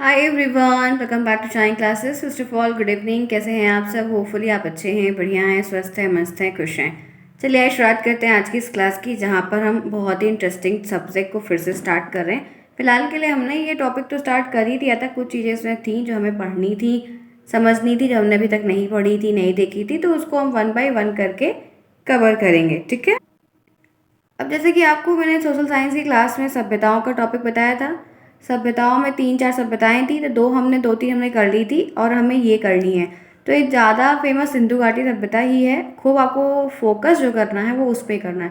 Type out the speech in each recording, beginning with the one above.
Hi everyone, welcome back to Shine Classes. First of all good evening. कैसे हैं आप सब? होपफुली आप अच्छे हैं, बढ़िया हैं, स्वस्थ हैं, मस्त हैं, खुश हैं। चलिए आज शुरुआत करते हैं आज की इस क्लास की, जहाँ पर हम बहुत ही इंटरेस्टिंग सब्जेक्ट को फिर से स्टार्ट कर रहे हैं। फिलहाल के लिए हमने ये टॉपिक तो स्टार्ट कर ही दिया था। कुछ चीज़ें इसमें थी जो हमें पढ़नी थी, समझनी थी, जो हमने अभी तक नहीं पढ़ी थी, नहीं देखी थी, तो उसको हम 1 बाय 1 करके कवर करेंगे। ठीक है। अब जैसे कि आपको मैंने सोशल साइंस की क्लास में सभ्यताओं का टॉपिक बताया था। सभ्यताओं में 3-4 सभ्यताएं थी, तो दो तीन हमने कर ली थी और हमें ये करनी है। तो ये ज़्यादा फेमस सिंधु घाटी सभ्यता ही है। खूब आपको फोकस जो करना है वो उस पर करना है।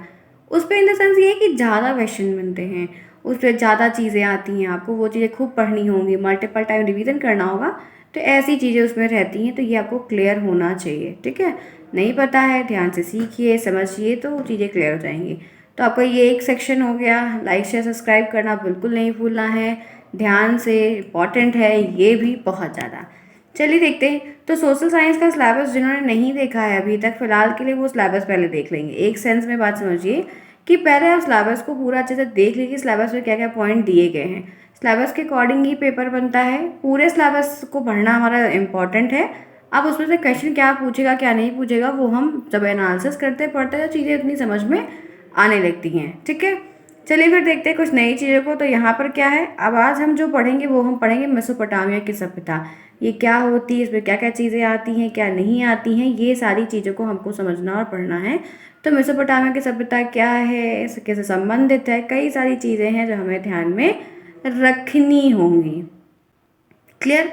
उस पर इन द सेंस ये है कि ज़्यादा क्वेश्चन बनते हैं, उस पर ज़्यादा चीज़ें आती हैं, आपको वो चीज़ें खूब पढ़नी होंगी, मल्टीपल टाइम रिवीजन करना होगा। तो ऐसी चीज़ें उसमें रहती हैं, तो ये आपको क्लियर होना चाहिए। ठीक है। नहीं पता है, ध्यान से सीखिए, समझिए, तो चीज़ें क्लियर हो जाएंगी। तो आपका ये एक सेक्शन हो गया। लाइक शेयर सब्सक्राइब करना बिल्कुल नहीं भूलना है, ध्यान से, इम्पॉर्टेंट है ये भी बहुत ज़्यादा। चलिए देखते हैं। तो सोशल साइंस का सिलेबस जिन्होंने नहीं देखा है अभी तक, फिलहाल के लिए वो सिलेबस पहले देख लेंगे। एक सेंस में बात समझिए कि पहले आप सिलेबस को पूरा अच्छे से देख लीजिए, सिलेबस में क्या क्या पॉइंट दिए गए हैं। सिलेबस के अकॉर्डिंग ही पेपर बनता है। पूरे सिलेबस को पढ़ना हमारा इम्पॉर्टेंट है। अब उसमें से क्वेश्चन क्या पूछेगा क्या नहीं पूछेगा वो हम जब एनालिसिस करते पढ़ते हैं तो चीज़ें इतनी समझ में आने लगती हैं। ठीक है। चलिए फिर देखते हैं कुछ नई चीज़ों को। तो यहाँ पर क्या है, अब आज हम जो पढ़ेंगे वो हम पढ़ेंगे मेसोपोटामिया की सभ्यता। ये क्या होती है, इसमें क्या क्या चीज़ें आती हैं, क्या नहीं आती हैं, ये सारी चीज़ों को हमको समझना और पढ़ना है। तो मेसोपोटामिया की सभ्यता क्या है, इससे कैसे संबंधित है, कई सारी चीज़ें हैं जो हमें ध्यान में रखनी होंगी। क्लियर।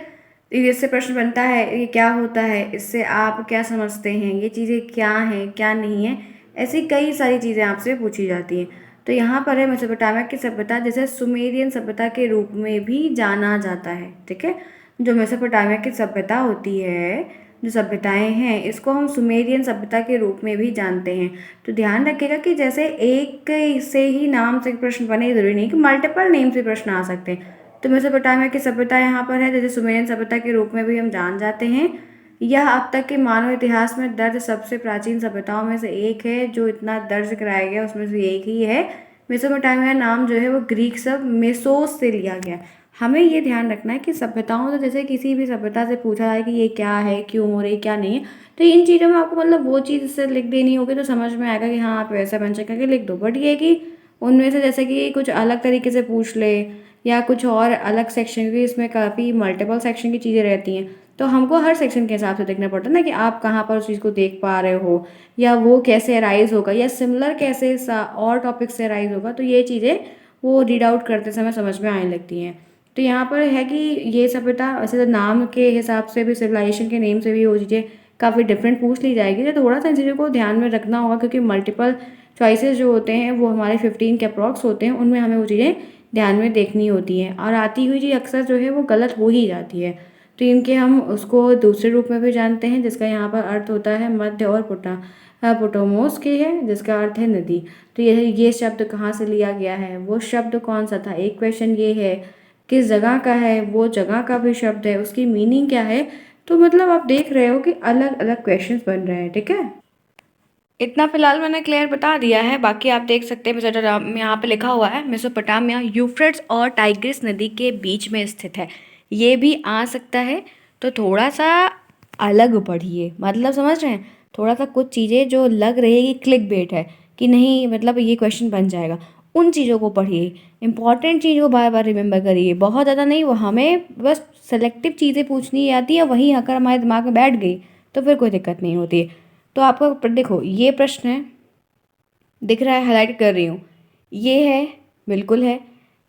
इससे प्रश्न बनता है ये क्या होता है, इससे आप क्या समझते हैं, ये चीज़ें क्या हैं क्या नहीं है, ऐसी कई सारी चीज़ें आपसे पूछी जाती हैं। तो यहाँ पर है मेसोपोटामिया की सभ्यता, जिसे सुमेरियन सभ्यता के रूप में भी जाना जाता है। ठीक है। जो मेसोपोटामिया की सभ्यता होती है, जो सभ्यताएं हैं, इसको हम सुमेरियन सभ्यता के रूप में भी जानते हैं। तो ध्यान रखिएगा कि जैसे एक से ही नाम से प्रश्न बने, जरूरी नहीं कि मल्टीपल नेम से प्रश्न आ सकते हैं। तो मेसोपोटामिया की सभ्यता यहाँ पर है, जैसे सुमेरियन सभ्यता के रूप में भी हम जान जाते हैं। यह अब तक के मानव इतिहास में दर्ज सबसे प्राचीन सभ्यताओं में से एक है। जो इतना दर्ज कराया गया उसमें से एक ही है। मेसोपोटामिया नाम जो है वो ग्रीक शब्द मेसोस से लिया गया। हमें ये ध्यान रखना है कि सभ्यताओं से, जैसे किसी भी सभ्यता से पूछा जाए कि ये क्या है, क्यों हो रही, क्या नहीं है, तो इन चीज़ों में आपको मतलब वो चीज़ से लिख देनी होगी तो समझ में आएगा कि हाँ आप वैसा मेंशन करके लिख दो। बट ये है कि उनमें से जैसे कि कुछ अलग तरीके से पूछ ले या कुछ और अलग सेक्शन, क्योंकि इसमें काफ़ी मल्टीपल सेक्शन की चीज़ें रहती हैं, तो हमको हर सेक्शन के हिसाब से देखना पड़ता है ना कि आप कहाँ पर उस चीज़ को देख पा रहे हो, या वो कैसे अराइज होगा, या सिमिलर कैसे और टॉपिक से अराइज होगा। तो ये चीज़ें वो रीड आउट करते समय समझ में आने लगती हैं। तो यहाँ पर है कि ये सभ्यता वैसे तो नाम के हिसाब से भी, सिविलाइजेशन के नेम से भी वो चीज़ें काफ़ी डिफरेंट पूछ ली जाएगी। तो थोड़ा सा इन चीज़ों को ध्यान में रखना होगा, क्योंकि मल्टीपल चॉइसेस जो होते हैं वो हमारे 15 के अप्रॉक्स होते हैं, उनमें हमें वो चीज़ें ध्यान में देखनी होती हैं, और आती हुई चीज़ अक्सर जो है वो गलत हो ही जाती है। तो इनके हम उसको दूसरे रूप में भी जानते हैं, जिसका यहाँ पर अर्थ होता है मध्य, और पोटोमोस के है जिसका अर्थ है नदी। तो ये शब्द कहाँ से लिया गया है, वो शब्द कौन सा था, एक क्वेश्चन ये है। किस जगह का है, वो जगह का भी शब्द है, उसकी मीनिंग क्या है। तो मतलब आप देख रहे हो कि अलग अलग क्वेश्चंस बन रहे हैं। ठीक है। इतना फिलहाल मैंने क्लियर बता दिया है, बाकी आप देख सकते हैं यहाँ पे लिखा हुआ है मेसोपोटामिया यूफ्रेट्स और टाइग्रिस नदी के बीच में स्थित है। ये भी आ सकता है। तो थोड़ा सा अलग पढ़िए, मतलब समझ रहे हैं, थोड़ा सा कुछ चीज़ें जो लग रही है कि क्लिक बेट है कि नहीं, मतलब ये क्वेश्चन बन जाएगा, उन चीज़ों को पढ़िए। इंपॉर्टेंट चीज़ को बार बार रिमेंबर करिए, बहुत ज़्यादा नहीं, वो हमें बस सेलेक्टिव चीज़ें पूछनी आती है, वही अगर हमारे दिमाग में बैठ गई तो फिर कोई दिक्कत नहीं होती है। तो आपका देखो ये प्रश्न है, दिख रहा है, हाईलाइट कर रही हूँ, ये है, बिल्कुल है,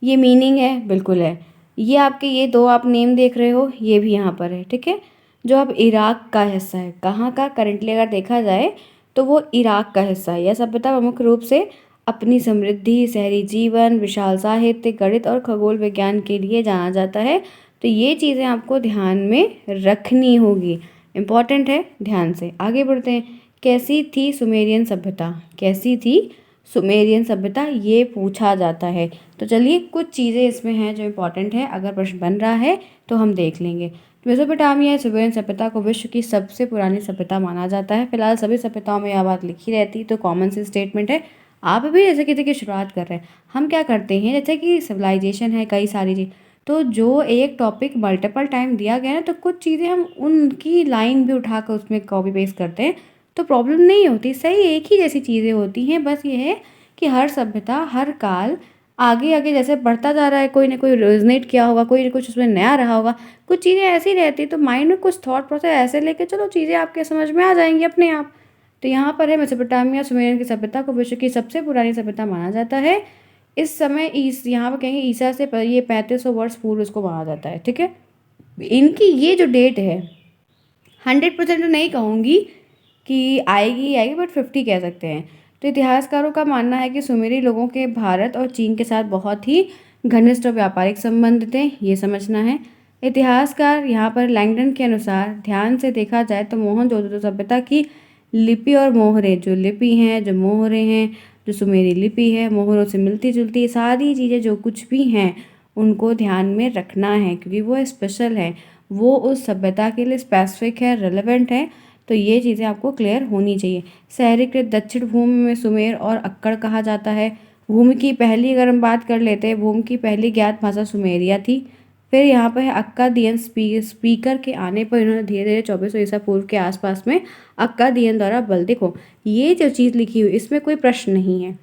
ये मीनिंग है, बिल्कुल है, ये आपके ये दो आप नेम देख रहे हो, ये भी यहाँ पर है। ठीक है। जो अब इराक का हिस्सा है, कहाँ का, करंटली अगर देखा जाए तो वो इराक का हिस्सा है। यह सभ्यता प्रमुख रूप से अपनी समृद्धि, शहरी जीवन, विशाल साहित्य, गणित और खगोल विज्ञान के लिए जाना जाता है। तो ये चीज़ें आपको ध्यान में रखनी होगी, इम्पॉर्टेंट है। ध्यान से आगे बढ़ते हैं। कैसी थी सुमेरियन सभ्यता, कैसी थी सुमेरियन सभ्यता, ये पूछा जाता है। तो चलिए कुछ चीज़ें इसमें हैं जो इम्पोर्टेंट है, अगर प्रश्न बन रहा है तो हम देख लेंगे। मेसोपोटामिया सुमेरियन सभ्यता को विश्व की सबसे पुरानी सभ्यता माना जाता है। फिलहाल सभी सभ्यताओं में यह बात लिखी रहती, तो कॉमन सी स्टेटमेंट है। आप भी जैसे किसी की शुरुआत कर रहे हैं, हम क्या करते हैं, जैसे कि सिविलाइजेशन है, कई सारी चीज़, तो जो एक टॉपिक मल्टीपल टाइम दिया गया है तो कुछ चीज़ें हम उनकी लाइन भी उठाकर उसमें कॉपी पेस्ट करते हैं तो प्रॉब्लम नहीं होती। सही एक ही जैसी चीज़ें होती हैं, बस ये है कि हर सभ्यता, हर काल आगे आगे जैसे बढ़ता जा रहा है, कोई ना कोई रेजोनेट किया होगा, कोई ना कुछ उसमें नया रहा होगा, कुछ चीज़ें ऐसी रहती तो माइंड में कुछ थॉट प्रोसेस ऐसे लेके चलो चीज़ें आपके समझ में आ जाएंगी अपने आप। तो यहाँ पर है मेसोपोटामिया सुमेरियन की सभ्यता को विश्व की सबसे पुरानी सभ्यता माना जाता है। इस समय यहाँ पर कहेंगे ईसा से ये 3500 वर्ष पूर्व इसको माना जाता है। ठीक है, इनकी ये जो डेट है 100% तो नहीं कहूँगी कि आएगी बट 50 कह सकते हैं। तो इतिहासकारों का मानना है कि सुमेरी लोगों के भारत और चीन के साथ बहुत ही घनिष्ठ और व्यापारिक संबंध थे, ये समझना है। इतिहासकार यहाँ पर लैंगडन के अनुसार ध्यान से देखा जाए तो मोहनजोदड़ो सभ्यता की लिपि और मोहरे, जो लिपि हैं, जो मोहरे हैं, जो सुमेरी लिपि है, मोहरों से मिलती जुलती सारी चीज़ें जो कुछ भी हैं उनको ध्यान में रखना है क्योंकि वो स्पेशल है, वो उस सभ्यता के लिए स्पेसिफिक है, रेलेवेंट है। तो ये चीज़ें आपको क्लियर होनी चाहिए। शहरीकृत दक्षिण भूमि में सुमेर और अक्कड़ कहा जाता है। भूमि की पहली अगर हम बात कर लेते हैं, भूमि की पहली ज्ञात भाषा सुमेरिया थी। फिर यहाँ पर है अक्कादियन स्पीकर के आने पर इन्होंने धीरे धीरे 2400 ईसा पूर्व के आसपास में अक्कादियन द्वारा बल, देखो ये जो चीज़ लिखी हुई इसमें कोई प्रश्न नहीं है,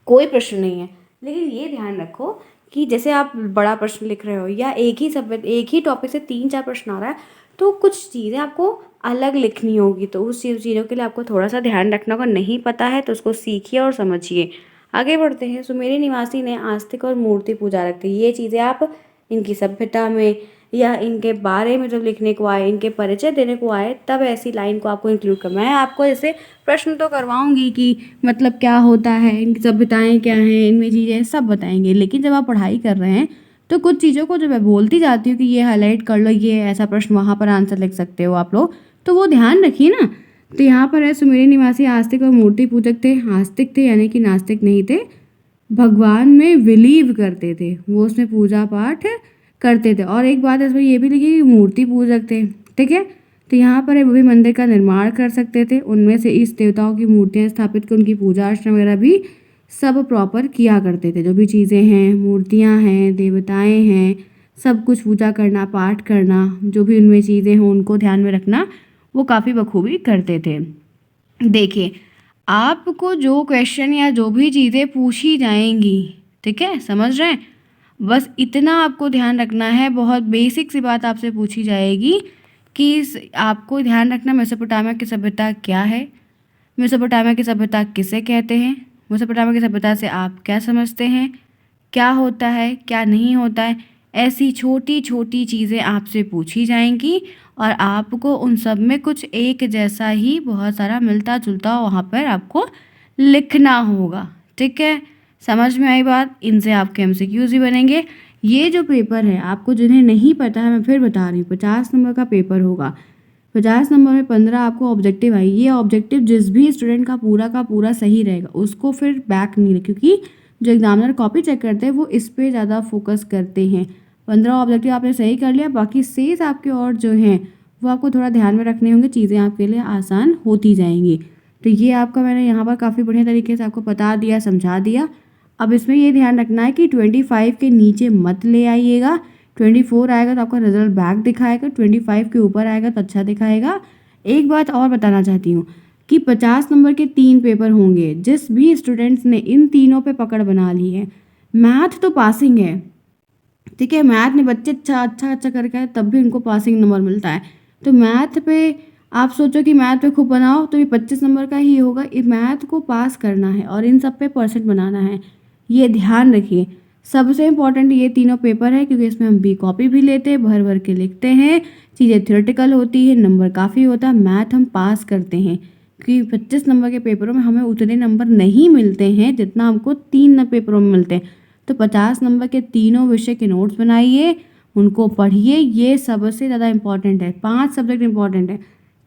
कोई प्रश्न नहीं है, लेकिन ये ध्यान रखो कि जैसे आप बड़ा प्रश्न लिख रहे हो या एक ही टॉपिक से 3-4 प्रश्न आ रहा है तो कुछ चीज़ें आपको अलग लिखनी होगी, तो उस चीज़ों के लिए आपको थोड़ा सा ध्यान रखना होगा। नहीं पता है तो उसको सीखिए और समझिए। आगे बढ़ते हैं। सुमेरी निवासी ने आस्तिक और मूर्ति पूजा रखती, ये चीज़ें आप इनकी सभ्यता में या इनके बारे में जब लिखने को आए, इनके परिचय देने को आए, तब ऐसी लाइन को आपको इंक्लूड करना है। मैं आपको जैसे प्रश्न तो करवाऊंगी कि मतलब क्या होता है, इनकी सभ्यताएं क्या हैं, इनमें चीज़ें सब बताएंगे, लेकिन जब आप पढ़ाई कर रहे हैं तो कुछ चीज़ों को जब मैं बोलती जाती हूँ कि ये हाईलाइट कर लो, ये ऐसा प्रश्न वहाँ पर आंसर लिख सकते हो आप लोग, तो वो ध्यान रखिए ना। तो यहाँ पर है सुमेरी निवासी आस्तिक और मूर्ति पूजक थे। आस्तिक थे यानी कि नास्तिक नहीं थे, भगवान में बिलीव करते थे, वो उसमें पूजा पाठ करते थे। और एक बात इसमें ये भी लिखी कि मूर्ति पूजक थे। ठीक है, तो यहाँ पर वो भी मंदिर का निर्माण कर सकते थे, उनमें से इस देवताओं की मूर्तियाँ स्थापित कर उनकी पूजा अर्चना वगैरह भी सब प्रॉपर किया करते थे। जो भी चीज़ें हैं, मूर्तियाँ हैं, देवताएं हैं, सब कुछ पूजा करना, पाठ करना, जो भी उनमें चीज़ें हों उनको ध्यान में रखना, वो काफ़ी बखूबी करते थे। देखिए, आपको जो क्वेश्चन या जो भी चीज़ें पूछी जाएंगी, ठीक है, समझ रहे हैं, बस इतना आपको ध्यान रखना है। बहुत बेसिक सी बात आपसे पूछी जाएगी कि आपको ध्यान रखना मेसोपोटामिया की सभ्यता क्या है, मेसोपोटामिया की सभ्यता किसे कहते हैं, मेसोपोटामिया की सभ्यता से आप क्या समझते हैं, क्या होता है, क्या नहीं होता है। ऐसी छोटी छोटी चीज़ें आपसे पूछी जाएंगी और आपको उन सब में कुछ एक जैसा ही बहुत सारा मिलता जुलता वहाँ पर आपको लिखना होगा। ठीक है, समझ में आई बात। इनसे आपके एमसीक्यूज भी बनेंगे। ये जो पेपर है, आपको जिन्हें नहीं पता है मैं फिर बता रही हूँ, 50 नंबर का पेपर होगा। 50 नंबर में 15 आपको ऑब्जेक्टिव आई। ये ऑब्जेक्टिव जिस भी स्टूडेंट का पूरा सही रहेगा उसको फिर बैक नहीं, क्योंकि जो एग्जामिनर कॉपी चेक करते हैं वो इस पे ज़्यादा फोकस करते हैं। 15 ऑब्जेक्टिव आपने सही कर लिया, बाकी 6 आपके और जो हैं वो आपको थोड़ा ध्यान में रखने होंगे, चीज़ें आपके लिए आसान होती जाएंगी। तो ये आपका मैंने यहाँ पर काफ़ी बढ़िया तरीके से आपको बता दिया, समझा दिया। अब इसमें ये ध्यान रखना है कि 25 के नीचे मत ले आइएगा। 24 आएगा तो आपका रिजल्ट बैक दिखाएगा, 25 के ऊपर आएगा तो अच्छा दिखाएगा। एक बात और बताना चाहती हूँ कि 50 नंबर के 3 पेपर होंगे। जिस भी स्टूडेंट्स ने इन तीनों पे पकड़ बना ली है, मैथ तो पासिंग है, ठीक है, मैथ में बच्चे अच्छा करके आए तब भी उनको पासिंग नंबर मिलता है। तो मैथ पे आप सोचो कि मैथ पे खूब बनाओ तो ये 25 नंबर का ही होगा। ये मैथ को पास करना है और इन सब पे परसेंट बनाना है, ये ध्यान रखिए। सबसे इम्पॉर्टेंट ये तीनों पेपर है क्योंकि इसमें हम बी कॉपी भी लेते हैं, भर भर के लिखते हैं, चीज़ें थ्योरेटिकल होती है, नंबर काफ़ी होता है, मैथ हम पास करते हैं। क्योंकि 25 नंबर के पेपरों में हमें उतने नंबर नहीं मिलते हैं जितना हमको 3 पेपरों में मिलते हैं। तो 50 नंबर के तीनों विषय के नोट्स बनाइए, उनको पढ़िए, ये सबसे ज़्यादा इंपॉर्टेंट है। 5 सब्जेक्ट इंपॉर्टेंट है,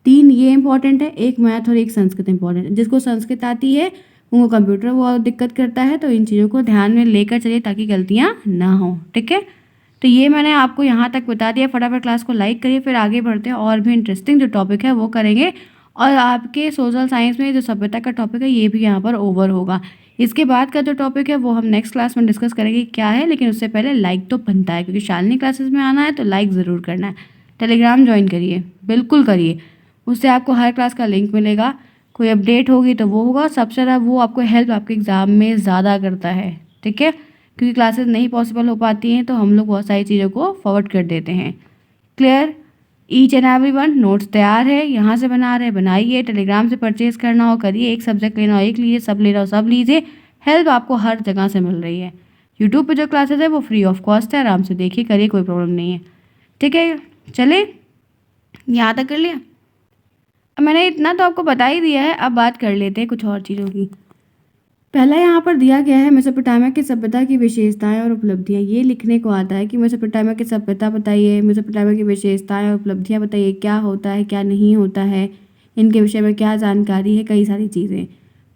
3 ये इंपॉर्टेंट है, एक मैथ और एक संस्कृत इंपॉर्टेंट है। जिसको संस्कृत आती है उनको कंप्यूटर वो दिक्कत करता है, तो इन चीज़ों को ध्यान में लेकर चलिए ताकि गलतियाँ ना हो। ठीक है, तो ये मैंने आपको यहाँ तक बता दिया। फटाफट क्लास को लाइक करिए, फिर आगे बढ़ते हैं और भी इंटरेस्टिंग जो टॉपिक है वो करेंगे। और आपके सोशल साइंस में जो सभ्यता का टॉपिक है ये भी यहाँ पर ओवर होगा। इसके बाद का जो टॉपिक है वो हम नेक्स्ट क्लास में डिस्कस करेंगे क्या है, लेकिन उससे पहले लाइक तो बनता है, क्योंकि शालिनी क्लासेस में आना है तो लाइक ज़रूर करना है। टेलीग्राम ज्वाइन करिए, बिल्कुल करिए, उससे आपको हर क्लास का लिंक मिलेगा। कोई अपडेट होगी तो वो होगा, सबसे ज़्यादा वो आपको हेल्प आपके एग्ज़ाम में ज़्यादा करता है, ठीक है। क्योंकि क्लासेस नहीं पॉसिबल हो पाती हैं तो हम लोग बहुत सारी चीज़ों को फॉरवर्ड कर देते हैं। Clear? Each and every one notes तैयार है, यहाँ से बना रहे हैं बनाइए, टेलीग्राम से परचेज करना हो करिए, एक सब्जेक्ट लेना हो एक लीजिए, सब लेना हो सब लीजिए, हेल्प आपको हर जगह से मिल रही है। यूट्यूब पे जो क्लासेस है वो फ्री ऑफ कॉस्ट है, आराम से देखिए करिए, कोई प्रॉब्लम नहीं है, ठीक है। चले, यहाँ तक कर लिया। अब मैंने इतना तो आपको बता ही दिया है, अब बात कर लेते हैं कुछ और चीज़ों की। पहला यहाँ पर दिया गया है मेसोपोटामिया की सभ्यता की विशेषताएं और उपलब्धियाँ। ये लिखने को आता है कि मेसोपोटामिया की सभ्यता बताइए, मेसोपोटामिया की विशेषताएं और उपलब्धियाँ बताइए, क्या होता है क्या नहीं होता है, इनके विषय में क्या जानकारी है, कई सारी चीज़ें।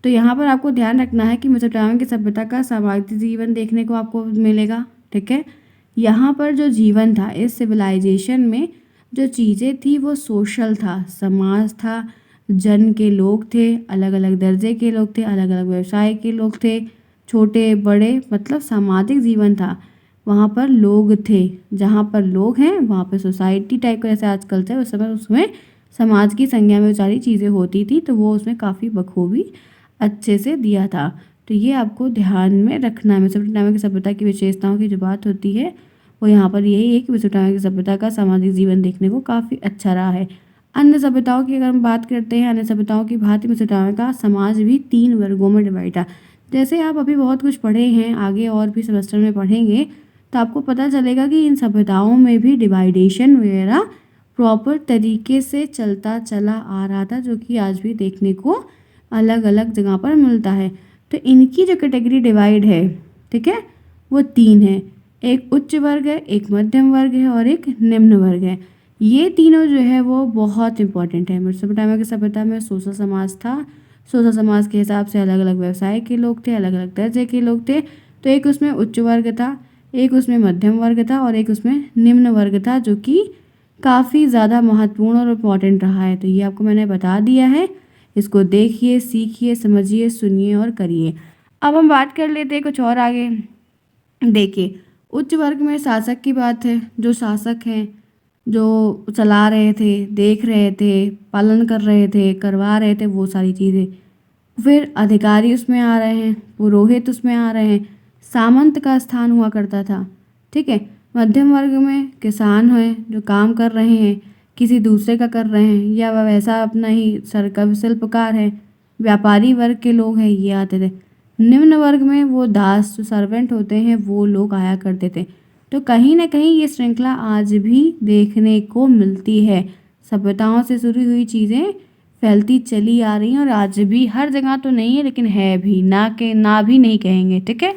तो यहाँ पर आपको ध्यान रखना है कि मेसोपोटामिया की सभ्यता का सामाजिक जीवन देखने को आपको मिलेगा, ठीक है। यहाँ पर जो जीवन था इस सिविलाइजेशन में, जो चीज़ें थी वो सोशल था, समाज था, जन के लोग थे, अलग अलग दर्जे के लोग थे, अलग अलग व्यवसाय के लोग थे, छोटे बड़े, मतलब सामाजिक जीवन था। वहाँ पर लोग थे, जहाँ पर लोग हैं वहाँ पर सोसाइटी टाइप का जैसे आजकल से उस समय उसमें समाज की संज्ञा में सारी चीज़ें होती थी, तो वो उसमें काफ़ी बखूबी अच्छे से दिया था। तो ये आपको ध्यान में रखना है। मेसोपोटामिया की सभ्यता की विशेषताओं की जो बात होती है वो यहाँ पर यही है कि मेसोपोटामिया की सभ्यता का सामाजिक जीवन देखने को काफ़ी अच्छा रहा है। अन्य सभ्यताओं की अगर हम बात करते हैं, अन्य सभ्यताओं की भांति मेसोपोटामिया का समाज भी 3 वर्गों में डिवाइड था। जैसे आप अभी बहुत कुछ पढ़े हैं, आगे और भी सेमेस्टर में पढ़ेंगे तो आपको पता चलेगा कि इन सभ्यताओं में भी डिवाइडेशन वगैरह प्रॉपर तरीके से चलता चला आ रहा था, जो कि आज भी देखने को अलग अलग जगह पर मिलता है। तो इनकी जो कैटेगरी डिवाइड है, ठीक है, वो 3 है। एक उच्च वर्ग है, एक मध्यम वर्ग है और एक निम्न वर्ग है। ये तीनों जो है वो बहुत इंपॉर्टेंट है। मेसोपोटामिया की सभ्यता में सोशल समाज था, सोशल समाज के हिसाब से अलग अलग व्यवसाय के लोग थे, अलग अलग दर्जे के लोग थे। तो एक उसमें उच्च वर्ग था, एक उसमें मध्यम वर्ग था और एक उसमें निम्न वर्ग था, जो कि काफ़ी ज़्यादा महत्वपूर्ण और इम्पॉर्टेंट रहा है। तो ये आपको मैंने बता दिया है, इसको देखिए, सीखिए, समझिए, सुनिए और करिए। अब हम बात कर लेते हैं कुछ और आगे। देखिए, उच्च वर्ग में शासक की बात है, जो शासक हैं, जो चला रहे थे, देख रहे थे, पालन कर रहे थे, करवा रहे थे वो सारी चीज़ें। फिर अधिकारी उसमें आ रहे हैं, पुरोहित उसमें आ रहे हैं, सामंत का स्थान हुआ करता था, ठीक है। मध्यम वर्ग में किसान हैं जो काम कर रहे हैं, किसी दूसरे का कर रहे हैं, या वह वैसा अपना ही सरका शिल्पकार है, व्यापारी वर्ग के लोग हैं, ये आते थे। निम्न वर्ग में वो दास जो सर्वेंट होते हैं वो लोग आया करते थे। तो कहीं ना कहीं ये श्रृंखला आज भी देखने को मिलती है। सभ्यताओं से शुरू हुई चीज़ें फैलती चली आ रही हैं और आज भी हर जगह तो नहीं है लेकिन है भी, ना के ना भी नहीं कहेंगे, ठीक है।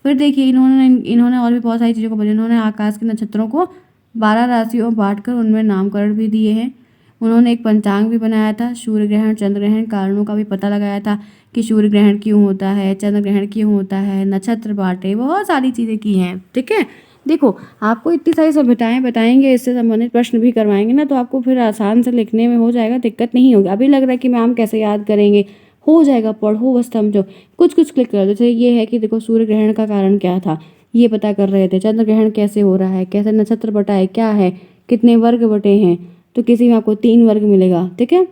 फिर देखिए, इन्होंने इन्होंने और भी बहुत सारी चीज़ों को बोला। इन्होंने आकाश के नक्षत्रों को 12 राशियों में बांटकर उनमें नामकरण भी दिए हैं। उन्होंने एक पंचांग भी बनाया था, सूर्य ग्रहण चंद्र ग्रहण कारणों का भी पता लगाया था कि सूर्य ग्रहण क्यों होता है, चंद्र ग्रहण क्यों होता है, नक्षत्र बांटे, बहुत सारी चीज़ें की हैं, ठीक है। देखो, आपको इतनी सारी सभ्यताएं बताएंगे, इससे संबंधित प्रश्न भी करवाएंगे ना, तो आपको फिर आसान से लिखने में हो जाएगा, दिक्कत नहीं होगी। अभी लग रहा है कि मैम कैसे याद करेंगे, हो जाएगा, पढ़ो बस, समझो, कुछ कुछ क्लिक कर दो। जैसे ये है कि देखो सूर्य ग्रहण का कारण क्या था, ये पता कर रहे थे, चंद्र ग्रहण कैसे हो रहा है, कैसे नक्षत्र बटा है, क्या है, कितने वर्ग बटे हैं, तो किसी में आपको 3 वर्ग मिलेगा, ठीक है,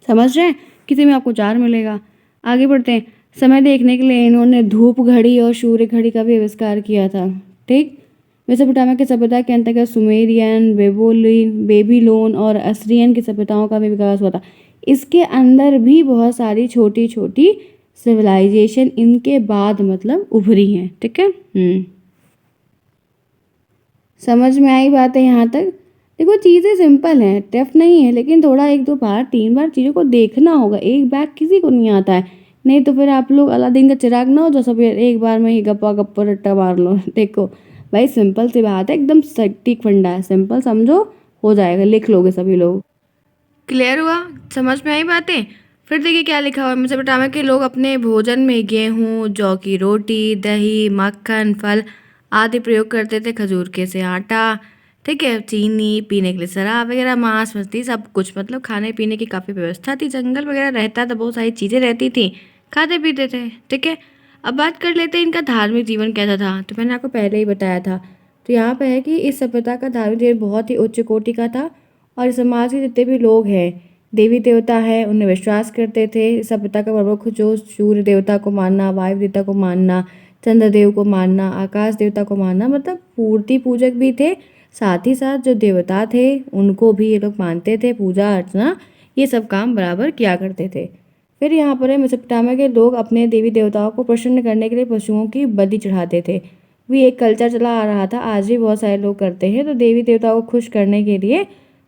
समझ रहे हैं, किसी में आपको 4 मिलेगा। आगे बढ़ते हैं। समय देखने के लिए इन्होंने धूप घड़ी और सूर्य घड़ी का भी आविष्कार किया था, ठीक। मेसोपोटामिया की सभ्यता के अंतर्गत सुमेरियन, बेबीलोन और असीरियन की सभ्यताओं का भी विकास हुआ था। इसके अंदर भी बहुत सारी छोटी छोटी सिविलाइजेशन इनके बाद मतलब उभरी हैं, ठीक है। समझ में आई बात है यहाँ तक? देखो, चीज़ें सिंपल हैं, टफ नहीं है, लेकिन थोड़ा 1-2 बार 3 बार चीज़ों को देखना होगा। एक बैग किसी को नहीं आता है, नहीं तो फिर आप लोग अलादीन का चिराग ना हो जो सब एक बार में ही गप्पा गप्पा रट्टा मार लो। देखो भाई, सिंपल सी बात है, एकदम सटीक फंडा है, सिंपल समझो, हो जाएगा, लिख लोगे सभी लोग। क्लियर हुआ? समझ में आई बातें? फिर देखिए क्या लिखा हुआ है। मेसोपोटामिया के लोग अपने भोजन में गेहूँ, जौ की रोटी, दही, मक्खन, फल आदि प्रयोग करते थे, खजूर के से आटा, ठीक है, चीनी, पीने के लिए शराब वगैरह, मांस मछली सब कुछ, मतलब खाने पीने की काफ़ी व्यवस्था थी। जंगल वगैरह रहता था, बहुत सारी चीज़ें रहती थी, खाते पीते थे। ठीक है, अब बात कर लेते हैं इनका धार्मिक जीवन कैसा था। तो मैंने आपको पहले ही बताया था। तो यहाँ पे है कि इस सभ्यता का धार्मिक जीवन बहुत ही उच्च कोटि का था और समाज के जितने भी लोग हैं, देवी देवता हैं, उनमें विश्वास करते थे। इस सभ्यता का प्रमुख जो सूर्य देवता को मानना, वायु देवता को मानना, चंद्रदेव को मानना, आकाश देवता को मानना, मतलब मूर्ति पूजक भी थे। साथ ही साथ जो देवता थे उनको भी ये लोग मानते थे, पूजा अर्चना ये सब काम बराबर किया करते थे। फिर यहाँ पर है मेसोपोटामिया के लोग अपने देवी देवताओं को प्रसन्न करने के लिए पशुओं की बलि चढ़ाते थे। भी एक कल्चर चला आ रहा था, आज भी बहुत सारे लोग करते हैं। तो देवी देवताओं को खुश करने के लिए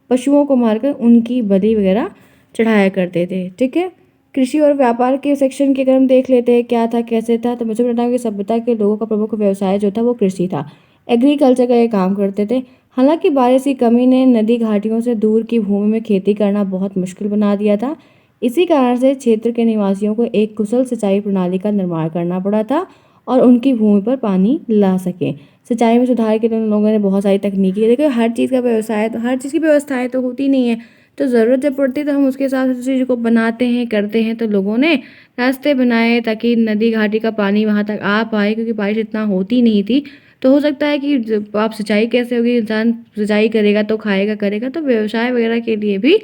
पशुओं को मारकर उनकी बलि वगैरह चढ़ाया करते थे। ठीक है, कृषि और व्यापार के सेक्शन के अगर हम देख लेते हैं क्या था कैसे था, तो मेसोपोटामिया की सभ्यता के लोगों का प्रमुख व्यवसाय जो था वो कृषि था। एग्रीकल्चर का ये काम करते थे। हालांकि बारिश की कमी ने नदी घाटियों से दूर की भूमि में खेती करना बहुत मुश्किल बना दिया था। इसी कारण से क्षेत्र के निवासियों को एक कुशल सिंचाई प्रणाली का निर्माण करना पड़ा था और उनकी भूमि पर पानी ला सके। सिंचाई में सुधार के लिए उन लोगों ने बहुत सारी तकनीकी, देखिए हर चीज़ का व्यवसाय है तो हर चीज़ की व्यवस्थाएं तो होती नहीं है। तो ज़रूरत जब पड़ती है तो हम उसके हिसाब से उस चीज़ को बनाते हैं, करते हैं। तो लोगों ने रास्ते बनाए ताकि नदी घाटी का पानी वहाँ तक आ पाए, क्योंकि बारिश इतना होती नहीं थी। तो हो सकता है कि आप सिंचाई कैसे होगी, इंसान सिंचाई करेगा तो खाएगा करेगा। तो व्यवसाय वगैरह के लिए भी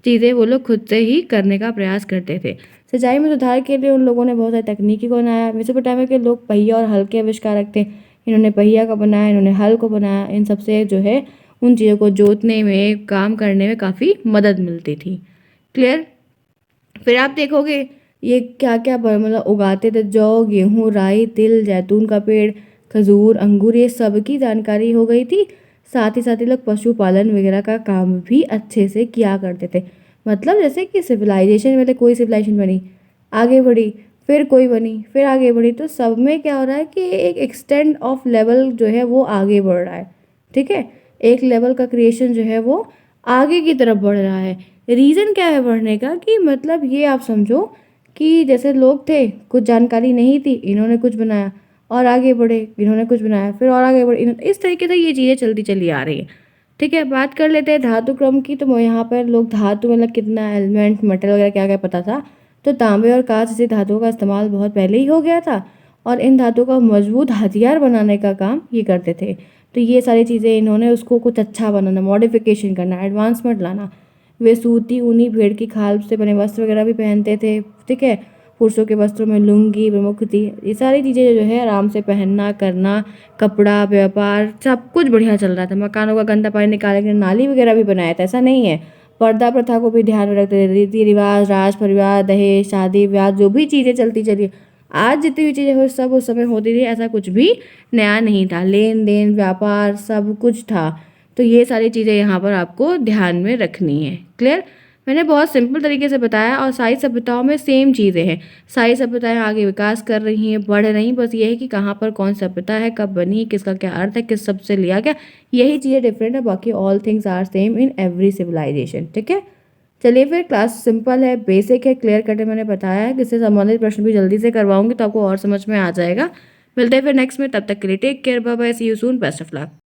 चीज़ें वो लोग खुद से ही करने का प्रयास करते थे। सिंचाई में सुधार के लिए उन लोगों ने बहुत सारी तकनीकी को बनाया। मेसोपोटामिया के लोग पहिया और हल के आविष्कारक थे। इन्होंने पहिया का बनाया, इन्होंने हल को बनाया। इन सबसे जो है उन चीज़ों को जोतने में, काम करने में काफ़ी मदद मिलती थी। क्लियर? फिर आप देखोगे ये क्या क्या मतलब उगाते थे, जौ, गेहूँ, राई, तिल, जैतून का पेड़, खजूर, अंगूर, ये सब की जानकारी हो गई थी। साथ ही लोग पशुपालन वगैरह का काम भी अच्छे से किया करते थे। मतलब जैसे कि सिविलाइजेशन, पहले कोई सिविलाइजेशन बनी, आगे बढ़ी, फिर कोई बनी, फिर आगे बढ़ी। तो सब में क्या हो रहा है कि एक एक्सटेंड ऑफ लेवल जो है वो आगे बढ़ रहा है। ठीक है, एक लेवल का क्रिएशन जो है वो आगे की तरफ बढ़ रहा है। रीज़न क्या है बढ़ने का, कि मतलब ये आप समझो कि जैसे लोग थे, कुछ जानकारी नहीं थी, इन्होंने कुछ बनाया और आगे बढ़े, इन्होंने कुछ बनाया फिर और आगे बढ़े, इस तरीके से ये चीज़ें चलती चली आ रही है। ठीक है, बात कर लेते हैं धातु क्रम की। तो यहाँ पर लोग धातु मतलब कितना एलिमेंट, मेटल वगैरह क्या क्या पता था। तो तांबे और कांच जैसी धातुओं का इस्तेमाल बहुत पहले ही हो गया था और इन धातुओं का मजबूत हथियार बनाने का काम ये करते थे। तो ये सारी चीज़ें इन्होंने उसको कुछ अच्छा बनाना, मॉडिफिकेशन करना, एडवांसमेंट लाना। वे सूती, ऊनी, भेड़ की खाल से बने वस्त्र वगैरह भी पहनते थे। ठीक है, पुरुषों के वस्त्रों में लुंगी प्रमुख थी। ये सारी चीज़ें जो है आराम से पहनना करना, कपड़ा, व्यापार, सब कुछ बढ़िया चल रहा था। मकानों का गंदा पानी निकालने के लिए नाली वगैरह भी बनाया था, ऐसा नहीं है। पर्दा प्रथा को भी ध्यान में रखते थे। रीति रिवाज, राज परिवार, दहेज, शादी ब्याह, जो भी चीज़ें चलती चली आज जितनी भी चीज़ें हो सब उस समय होती थी। ऐसा कुछ भी नया नहीं था। लेन देन, व्यापार, सब कुछ था। तो ये सारी चीज़ें यहाँ पर आपको ध्यान में रखनी है। क्लियर? मैंने बहुत सिंपल तरीके से बताया और सारी सभ्यताओं में सेम चीज़ें हैं। सारी सभ्यताएं आगे विकास कर रही हैं, बढ़ रही हैं। बस ये है कि कहाँ पर कौन सभ्यता है, कब बनी, किसका क्या अर्थ है, किस सबसे लिया गया, यही चीज़ें डिफरेंट है। बाकी all things are same in every civilisation. ठीक है, चलिए फिर क्लास सिंपल है, बेसिक है, क्लियर कट है, मैंने बताया है। इससे संबंधित प्रश्न भी जल्दी से करवाऊंगी तो आपको और समझ में आ जाएगा। मिलते हैं फिर नेक्स्ट में, तब तक के लिए take care, bye bye, see you soon, best of luck.